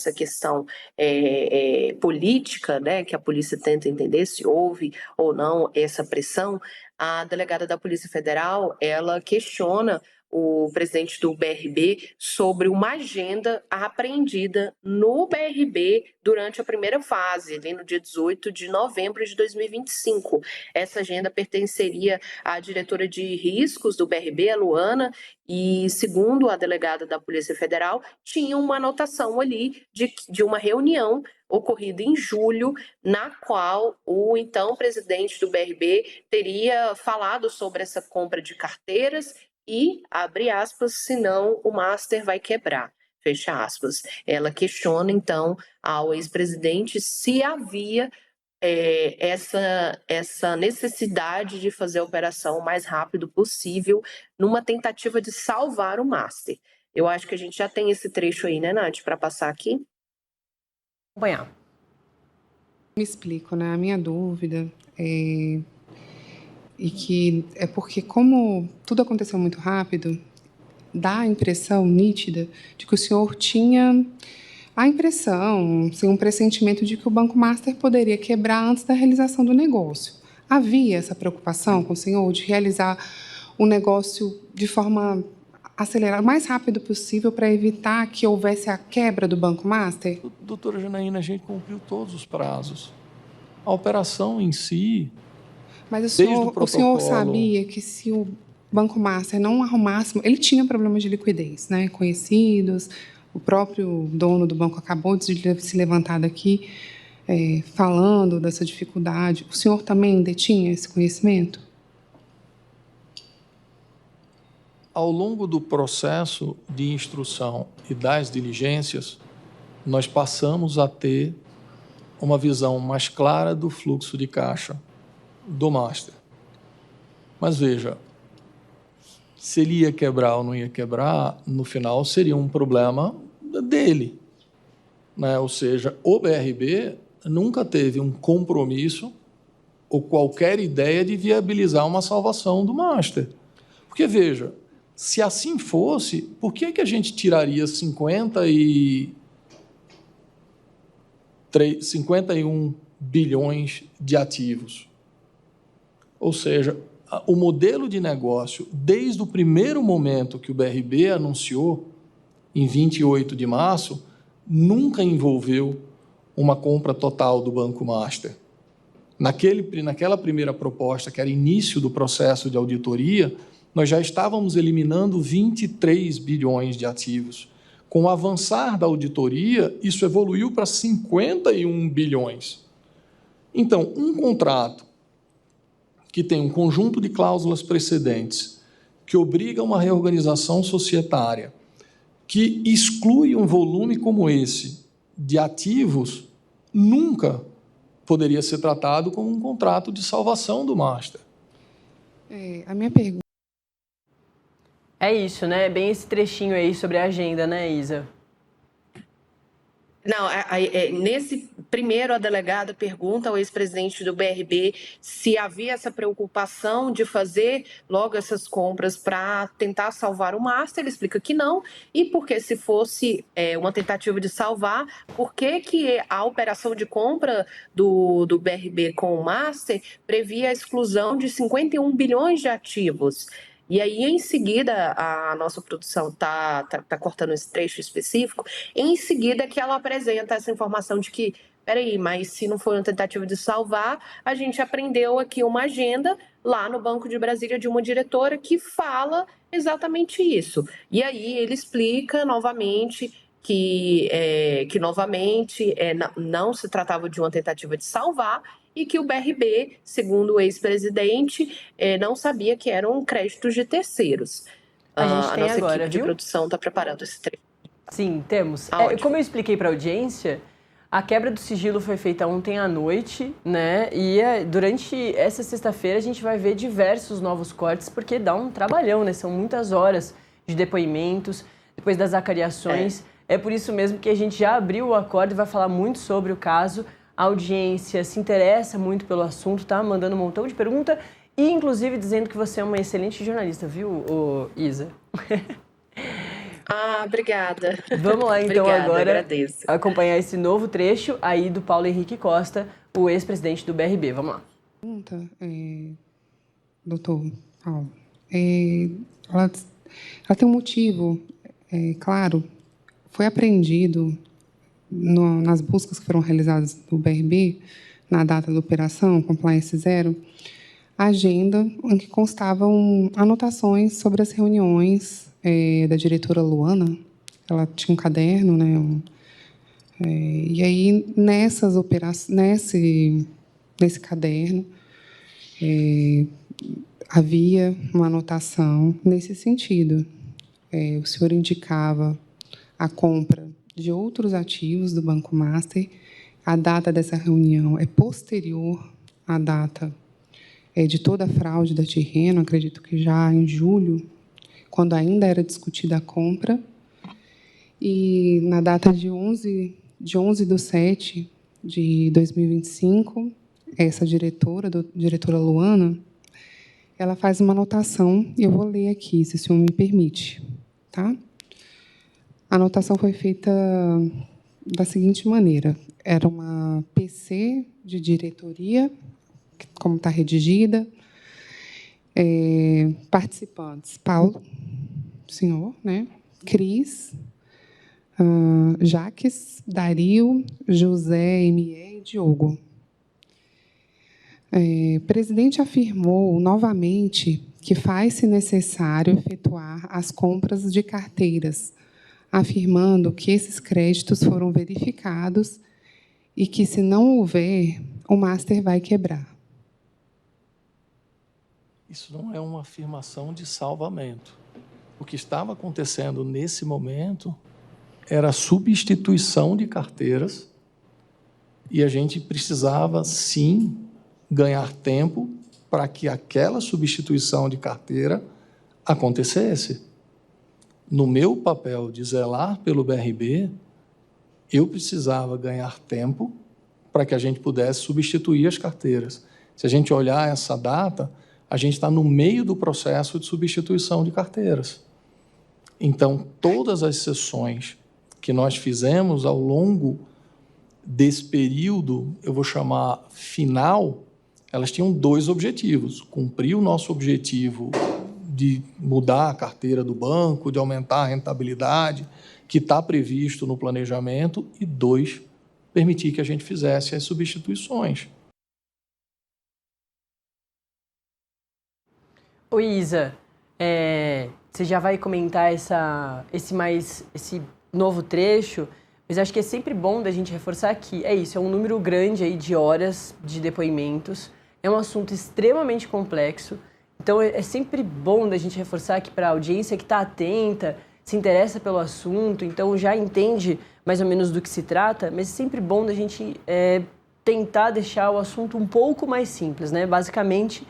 essa questão política, né, que a polícia tenta entender se houve ou não essa pressão, a delegada da Polícia Federal, ela questiona o presidente do BRB sobre uma agenda apreendida no BRB durante a primeira fase, ali no dia 18 de novembro de 2025. Essa agenda pertenceria à diretora de riscos do BRB, a Luana, e, segundo a delegada da Polícia Federal, tinha uma anotação ali de uma reunião ocorrida em julho, na qual o então presidente do BRB teria falado sobre essa compra de carteiras e, abre aspas, senão o master vai quebrar, fecha aspas. Ela questiona, então, ao ex-presidente se havia essa necessidade de fazer a operação o mais rápido possível numa tentativa de salvar o master. Eu acho que a gente já tem esse trecho aí, né, Nath, para passar aqui? Acompanhar. Me explico, né? A minha dúvida e que é porque, como tudo aconteceu muito rápido, dá a impressão nítida de que o senhor tinha a impressão, assim, um pressentimento de que o Banco Master poderia quebrar antes da realização do negócio. Havia essa preocupação com o senhor de realizar o negócio de forma acelerada, o mais rápido possível, para evitar que houvesse a quebra do Banco Master? Doutora Janaína, a gente cumpriu todos os prazos. A operação em si... Mas o senhor sabia que se o Banco Master não arrumasse... Ele tinha problemas de liquidez, né? Conhecidos, o próprio dono do banco acabou de se levantar daqui falando dessa dificuldade. O senhor também detinha esse conhecimento? Ao longo do processo de instrução e das diligências, nós passamos a ter uma visão mais clara do fluxo de caixa do Master. Mas veja, se ele ia quebrar ou não ia quebrar, no final seria um problema dele, né? Ou seja, o BRB nunca teve um compromisso ou qualquer ideia de viabilizar uma salvação do Master. Porque, veja, se assim fosse, por que a gente tiraria 51 bilhões de ativos? Ou seja, o modelo de negócio, desde o primeiro momento que o BRB anunciou, em 28 de março, nunca envolveu uma compra total do Banco Master. Naquela primeira proposta, que era início do processo de auditoria, nós já estávamos eliminando 23 bilhões de ativos. Com o avançar da auditoria, isso evoluiu para 51 bilhões. Então, um contrato que tem um conjunto de cláusulas precedentes, que obriga uma reorganização societária, que exclui um volume como esse de ativos, nunca poderia ser tratado como um contrato de salvação do Master. A minha pergunta... É isso, né? Bem esse trechinho aí sobre a agenda, né, Isa? Não, nesse primeiro, a delegada pergunta ao ex-presidente do BRB se havia essa preocupação de fazer logo essas compras para tentar salvar o Master. Ele explica que não, e porque se fosse uma tentativa de salvar, por que a operação de compra do BRB com o Master previa a exclusão de 51 bilhões de ativos? E aí, em seguida, a nossa produção está cortando esse trecho específico, em seguida que ela apresenta essa informação de que, peraí, mas se não for uma tentativa de salvar, a gente aprendeu aqui uma agenda lá no Banco de Brasília de uma diretora que fala exatamente isso. E aí ele explica novamente que não se tratava de uma tentativa de salvar, e que o BRB, segundo o ex-presidente, não sabia que eram créditos de terceiros. A gente tem nossa agora, equipe de viu? produção está preparando esse trecho. Sim, temos. Como eu expliquei para a audiência, a quebra do sigilo foi feita ontem à noite, né? E durante essa sexta-feira a gente vai ver diversos novos cortes, porque dá um trabalhão, né? São muitas horas de depoimentos, depois das acariações. É por isso mesmo que a gente já abriu o acordo e vai falar muito sobre o caso. A audiência se interessa muito pelo assunto, tá mandando um montão de perguntas e, inclusive, dizendo que você é uma excelente jornalista, viu, Isa? Obrigada. Vamos lá, então, Obrigada, agora agradeço. acompanhar esse novo trecho aí do Paulo Henrique Costa, o ex-presidente do BRB. Vamos lá. Pergunta, doutor Paulo, ela tem um motivo, claro, foi apreendido nas buscas que foram realizadas no BRB, na data da operação Compliance Zero, a agenda em que constavam anotações sobre as reuniões da diretora Luana. Ela tinha um caderno, né? E aí, nessas operações, nesse caderno, havia uma anotação nesse sentido. O senhor indicava a compra de outros ativos do Banco Master. A data dessa reunião é posterior à data de toda a fraude da Tirreno, acredito que já em julho, quando ainda era discutida a compra. E na data de 11/7 de 2025, essa diretora Luana, ela faz uma anotação, e eu vou ler aqui, se o senhor me permite. Tá? A anotação foi feita da seguinte maneira: era uma PC de diretoria, como está redigida, participantes: Paulo, senhor, né? Cris, Jaques, Dario, José, M.E. e Diogo. O presidente afirmou novamente que faz-se necessário efetuar as compras de carteiras, afirmando que esses créditos foram verificados e que, se não houver, o Master vai quebrar. Isso não é uma afirmação de salvamento. O que estava acontecendo nesse momento era a substituição de carteiras e a gente precisava, sim, ganhar tempo para que aquela substituição de carteira acontecesse. No meu papel de zelar pelo BRB, eu precisava ganhar tempo para que a gente pudesse substituir as carteiras. Se a gente olhar essa data, a gente está no meio do processo de substituição de carteiras. Então, todas as sessões que nós fizemos ao longo desse período, eu vou chamar final, elas tinham dois objetivos: cumprir o nosso objetivo de mudar a carteira do banco, de aumentar a rentabilidade, que está previsto no planejamento, e dois, permitir que a gente fizesse as substituições. Ô Isa, você já vai comentar esse novo trecho, mas acho que é sempre bom da gente reforçar que é isso, é um número grande aí de horas de depoimentos, é um assunto extremamente complexo, então é sempre bom da gente reforçar aqui para a audiência que está atenta, se interessa pelo assunto, então já entende mais ou menos do que se trata, mas é sempre bom da gente tentar deixar o assunto um pouco mais simples, né? Basicamente,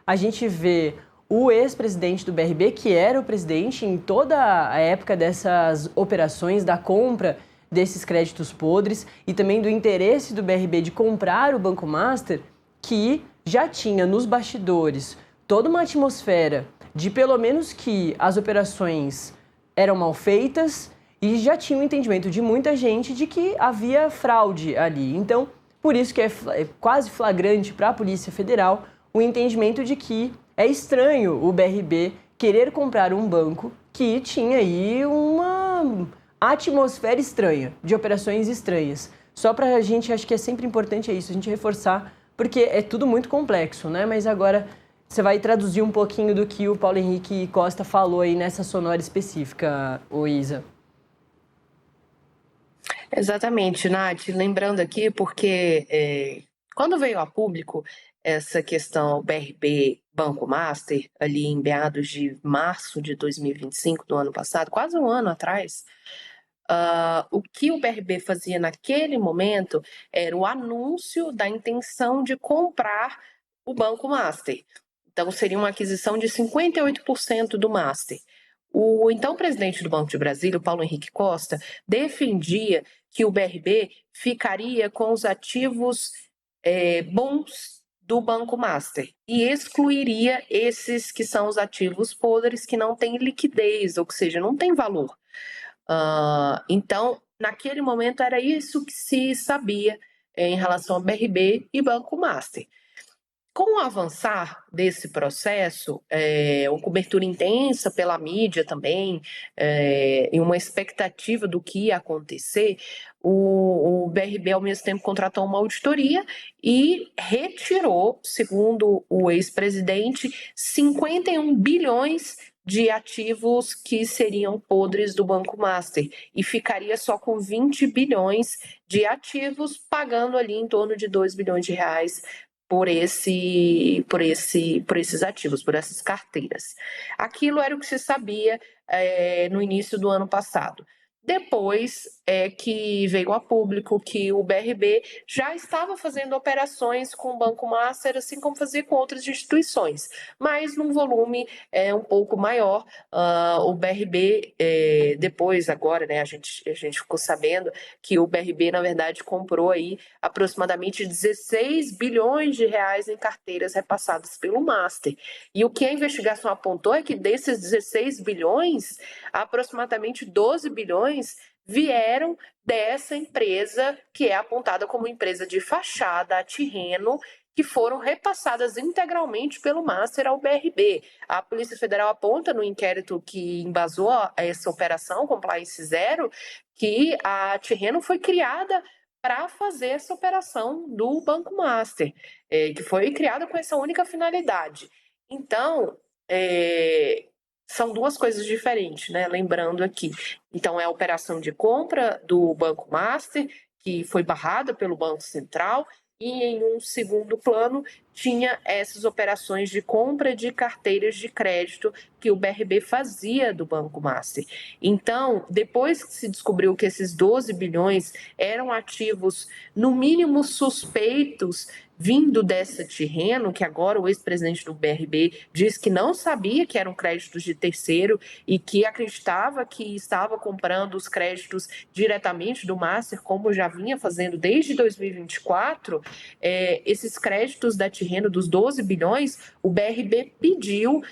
a gente vê o ex-presidente do BRB, que era o presidente em toda a época dessas operações, da compra desses créditos podres e também do interesse do BRB de comprar o Banco Master, que já tinha nos bastidores toda uma atmosfera de pelo menos que as operações eram mal feitas e já tinha um entendimento de muita gente de que havia fraude ali. Então, por isso que é quase flagrante para a Polícia Federal o entendimento de que é estranho o BRB querer comprar um banco que tinha aí uma atmosfera estranha, de operações estranhas. Só para a gente, acho que é sempre importante isso, a gente reforçar, porque é tudo muito complexo, né? Mas agora você vai traduzir um pouquinho do que o Paulo Henrique Costa falou aí nessa sonora específica, ô Isa. Exatamente, Nath. Lembrando aqui, porque quando veio a público essa questão BRB Banco Master, ali em meados de março de 2025, do ano passado, quase um ano atrás, o que o BRB fazia naquele momento era o anúncio da intenção de comprar o Banco Master. Então, seria uma aquisição de 58% do Master. O então presidente do Banco de Brasília, o Paulo Henrique Costa, defendia que o BRB ficaria com os ativos bons do Banco Master e excluiria esses que são os ativos podres que não têm liquidez, ou seja, não tem valor. Então, naquele momento, era isso que se sabia em relação ao BRB e Banco Master. Com o avançar desse processo, uma cobertura intensa pela mídia também, e uma expectativa do que ia acontecer, o BRB, ao mesmo tempo, contratou uma auditoria e retirou, segundo o ex-presidente, 51 bilhões de ativos que seriam podres do Banco Master e ficaria só com 20 bilhões de ativos, pagando ali em torno de 2 bilhões de reais por esses ativos, por essas carteiras. Aquilo era o que se sabia no início do ano passado. Depois é que veio a público que o BRB já estava fazendo operações com o Banco Master, assim como fazia com outras instituições, mas num volume um pouco maior. O BRB, depois, agora, né, a gente ficou sabendo que o BRB, na verdade, comprou aí aproximadamente 16 bilhões de reais em carteiras repassadas pelo Master. E o que a investigação apontou é que desses 16 bilhões, aproximadamente 12 bilhões vieram dessa empresa que é apontada como empresa de fachada, a Tirreno, que foram repassadas integralmente pelo Master ao BRB. A Polícia Federal aponta no inquérito que embasou essa operação Compliance Zero que a Tirreno foi criada para fazer essa operação do Banco Master, que foi criada com essa única finalidade. Então, são duas coisas diferentes, né? Lembrando aqui. Então, é a operação de compra do Banco Master, que foi barrada pelo Banco Central, e em um segundo plano tinha essas operações de compra de carteiras de crédito que o BRB fazia do Banco Master. Então, depois que se descobriu que esses 12 bilhões eram ativos, no mínimo suspeitos, vindo dessa Tirreno, que agora o ex-presidente do BRB diz que não sabia que eram créditos de terceiro e que acreditava que estava comprando os créditos diretamente do Master, como já vinha fazendo desde 2024, esses créditos da Tirreno dos 12 bilhões, o BRB pediu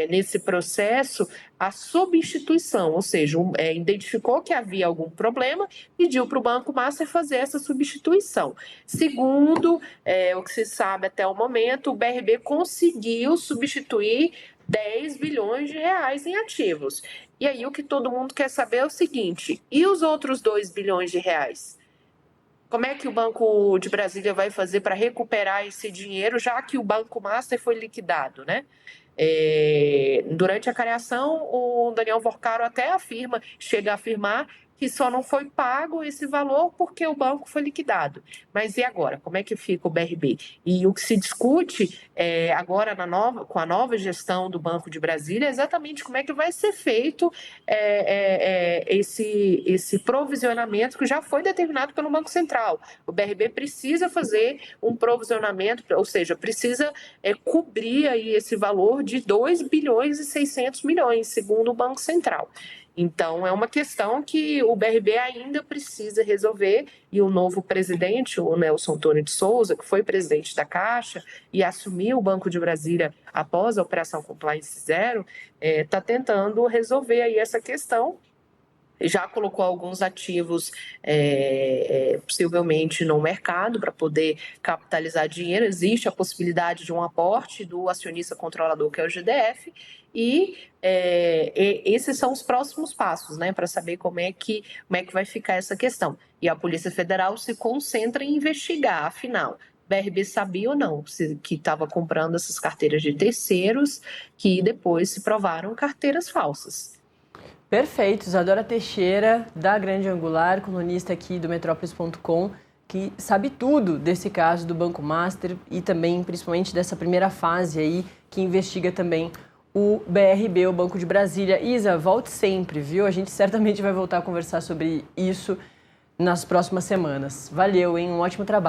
nesse processo a substituição, ou seja, identificou que havia algum problema, pediu para o Banco Master fazer essa substituição. Segundo o que se sabe até o momento, o BRB conseguiu substituir 10 bilhões de reais em ativos. E aí o que todo mundo quer saber é o seguinte, e os outros 2 bilhões de reais? Como é que o Banco de Brasília vai fazer para recuperar esse dinheiro, já que o Banco Master foi liquidado, né? Durante a criação, o Daniel Vorcaro até chega a afirmar que só não foi pago esse valor porque o banco foi liquidado. Mas e agora? Como é que fica o BRB? E o que se discute agora com a nova gestão do Banco de Brasília é exatamente como é que vai ser feito esse provisionamento que já foi determinado pelo Banco Central. O BRB precisa fazer um provisionamento, ou seja, precisa cobrir aí esse valor de 2 bilhões e 600 milhões, segundo o Banco Central. Então, é uma questão que o BRB ainda precisa resolver e o novo presidente, o Nelson Antônio de Souza, que foi presidente da Caixa e assumiu o Banco de Brasília após a Operação Compliance Zero, está tentando resolver aí essa questão. Já colocou alguns ativos possivelmente no mercado para poder capitalizar dinheiro. Existe a possibilidade de um aporte do acionista controlador, que é o GDF, e esses são os próximos passos, né, para saber como é que vai ficar essa questão. E a Polícia Federal se concentra em investigar, afinal, o BRB sabia ou não que estava comprando essas carteiras de terceiros, que depois se provaram carteiras falsas. Perfeito. Isadora Teixeira, da Grande Angular, colunista aqui do Metrópolis.com, que sabe tudo desse caso do Banco Master e também, principalmente, dessa primeira fase aí, que investiga também o BRB, o Banco de Brasília. Isa, volte sempre, viu? A gente certamente vai voltar a conversar sobre isso nas próximas semanas. Valeu, hein? Um ótimo trabalho.